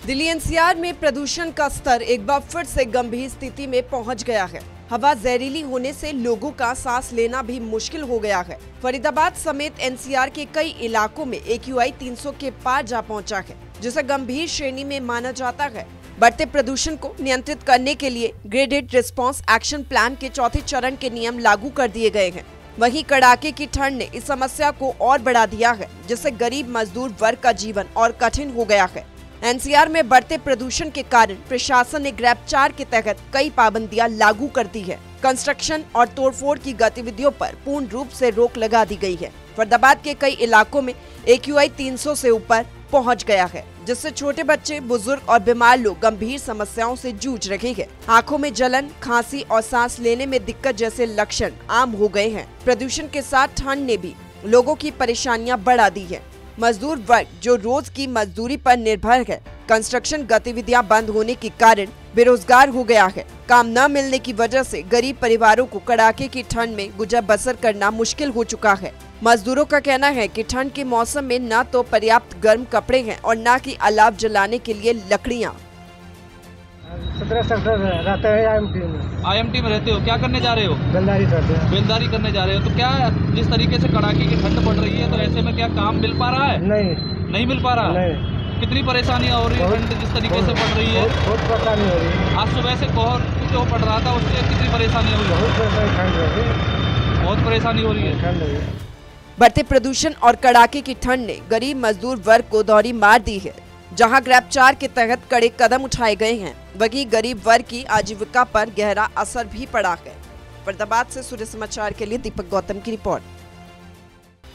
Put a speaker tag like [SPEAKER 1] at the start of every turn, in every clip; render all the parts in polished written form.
[SPEAKER 1] Delhi NCR में प्रदूषण का स्तर एक बार फिर से गंभीर स्थिति में पहुंच गया है। हवा जहरीली होने से लोगों का सांस लेना भी मुश्किल हो गया है। फरीदाबाद समेत एनसीआर के कई इलाकों में AQI 300 के पार जा पहुंचा है, जिसे गंभीर श्रेणी में माना जाता है। बढ़ते प्रदूषण को नियंत्रित करने के लिए ग्रेडेड रिस्पांस एक्शन प्लान के चौथे चरण के नियम लागू कर दिए गए हैं। वहीं कड़ाके की ठंड ने इस समस्या को और बढ़ा दिया है, जिससे गरीब मजदूर वर्ग का जीवन और कठिन हो गया है। एनसीआर में बढ़ते प्रदूषण के कारण प्रशासन ने ग्रैब 4 के तहत कई पाबंदियां लागू कर दी है। कंस्ट्रक्शन और तोड़फोड़ की गतिविधियों पर पूर्ण रूप से रोक लगा दी गई है। फरीदाबाद के कई इलाकों में AQI 300 से ऊपर पहुंच गया है, जिससे छोटे बच्चे, बुजुर्ग और बीमार लोग गंभीर समस्याओं से जूझ रहे हैं। आंखों में जलन, खांसी और सांस लेने में दिक्कत जैसे लक्षण आम हो गए हैं। प्रदूषण के साथ ठंड ने भी लोगों की परेशानियां बढ़ा दी है। मजदूर वर्ग जो रोज की मजदूरी पर निर्भर है, कंस्ट्रक्शन गतिविधियां बंद होने के कारण बेरोजगार हो गया है। काम न मिलने की वजह से गरीब परिवारों को कड़ाके की ठंड में गुजर बसर करना मुश्किल हो चुका है। मजदूरों का कहना है कि ठंड के मौसम में न तो पर्याप्त गर्म कपड़े हैं और न कि अलाव जलाने के लिए लकड़ियां।
[SPEAKER 2] 17 सेक्टर रहते हैं
[SPEAKER 3] IMT में रहते हो। क्या करने जा रहे हो?
[SPEAKER 2] बेलदारी करते हैं।
[SPEAKER 3] बेलदारी करने जा रहे हो। तो क्या जिस तरीके से कड़ाके की ठंड पड़ रही है, तो ऐसे में क्या काम मिल पा रहा है? नहीं मिल पा रहा।
[SPEAKER 2] नहीं।
[SPEAKER 3] कितनी परेशानियां हो रही है? ठंड जिस तरीके से पड़ रही है,
[SPEAKER 2] बहुत परेशानी हो रही है।
[SPEAKER 3] आज सुबह से कोहर जो पड़ रहा था, उससे कितनी परेशानी हो रही है? बहुत परेशानी हो रही है।
[SPEAKER 1] बढ़ते प्रदूषण और कड़ाके की ठंड ने गरीब मजदूर वर्ग को दौरी मार दी है। जहां ग्रैब 4 के तहत कड़े कदम उठाए गए हैं, वहीं गरीब वर्ग की आजीविका पर गहरा असर भी पड़ा है। फरीदाबाद से सूर्य समाचार के लिए दीपक गौतम की रिपोर्ट।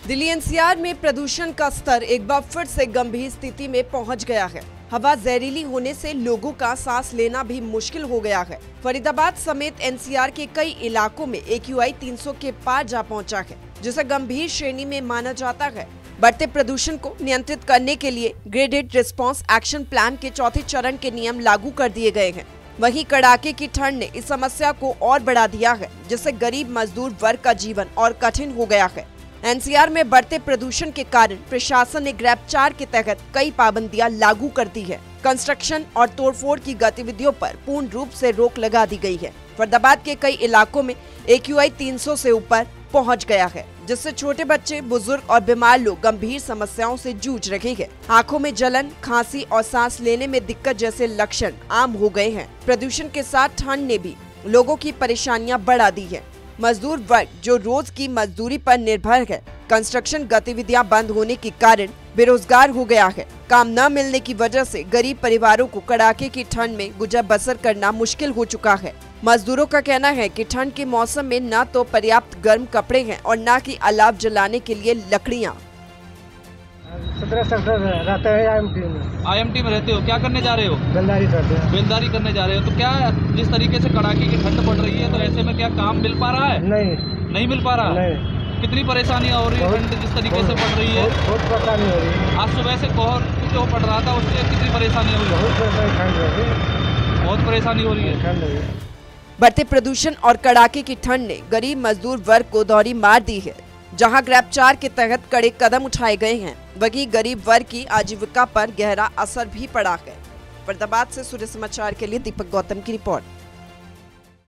[SPEAKER 1] दिल्ली एनसीआर में प्रदूषण का स्तर एक बार फिर से गंभीर स्थिति में पहुंच गया है। हवा जहरीली होने से लोगों का सांस लेना भी मुश्किल हो गया है। फरीदाबाद समेत एनसीआर के कई इलाकों में AQI 300 के पार जा पहुंचा है, जिसे गंभीर श्रेणी में माना जाता है। बढ़ते प्रदूषण को नियंत्रित करने के लिए ग्रेडेड रिस्पांस एक्शन प्लान के चौथे चरण के नियम लागू कर दिए गए हैं। वहीं कड़ाके की ठंड ने इस समस्या को और बढ़ा दिया है, जिससे गरीब मजदूर वर्ग का जीवन और कठिन हो गया है। एनसीआर में बढ़ते प्रदूषण के कारण प्रशासन ने ग्रैब 4 के तहत कई पाबंदियां लागू कर दी है। कंस्ट्रक्शन और तोड़फोड़ की गतिविधियों पर पूर्ण रूप से रोक लगा दी गई है। फरीदाबाद के कई इलाकों में AQI 300 से ऊपर पहुंच गया है, जिससे छोटे बच्चे, बुजुर्ग और बीमार लोग गंभीर समस्याओं से जूझ रहे हैं। आंखों में जलन, खांसी और सांस लेने में दिक्कत जैसे लक्षण आम हो गए हैं। प्रदूषण के साथ ठंड ने भी लोगों की परेशानियां बढ़ा दी है। मजदूर वर्ग जो रोज की मजदूरी पर निर्भर है, कंस्ट्रक्शन गतिविधियां बंद होने के कारण बेरोजगार हो गया है। काम न मिलने की वजह से गरीब परिवारों को कड़ाके की ठंड में गुजर बसर करना मुश्किल हो चुका है। मजदूरों का कहना है कि ठंड के मौसम में न तो पर्याप्त गर्म कपड़े हैं और न कि अलाव जलाने के लिए लकड़ियां।
[SPEAKER 2] 17 सेक्टर रहते हैं IMT में
[SPEAKER 3] रहते हो। क्या करने जा रहे हो?
[SPEAKER 2] बेलदारी करते हैं।
[SPEAKER 3] बेलदारी करने जा रहे हो। तो क्या जिस तरीके से कड़ाके की ठंड पड़ रही है, तो ऐसे में क्या काम मिल पा रहा है? नहीं मिल पा रहा।
[SPEAKER 2] नहीं।
[SPEAKER 3] कितनी परेशानियां हो रही है? ठंड जिस तरीके से पड़ रही है,
[SPEAKER 2] बहुत परेशानी हो रही है।
[SPEAKER 3] आज सुबह से कोहर जो पड़ रहा था, उससे कितनी परेशानी हो रही है? बहुत परेशानी हो रही है।
[SPEAKER 1] बढ़ते प्रदूषण और कड़ाके की ठंड ने गरीब मजदूर वर्ग को दौरी मार दी है। जहां ग्रैब 4 के तहत कड़े कदम उठाए गए हैं, वहीं गरीब वर्ग की आजीविका पर गहरा असर भी पड़ा है। फरीदाबाद से सूर्य समाचार के लिए दीपक गौतम की रिपोर्ट।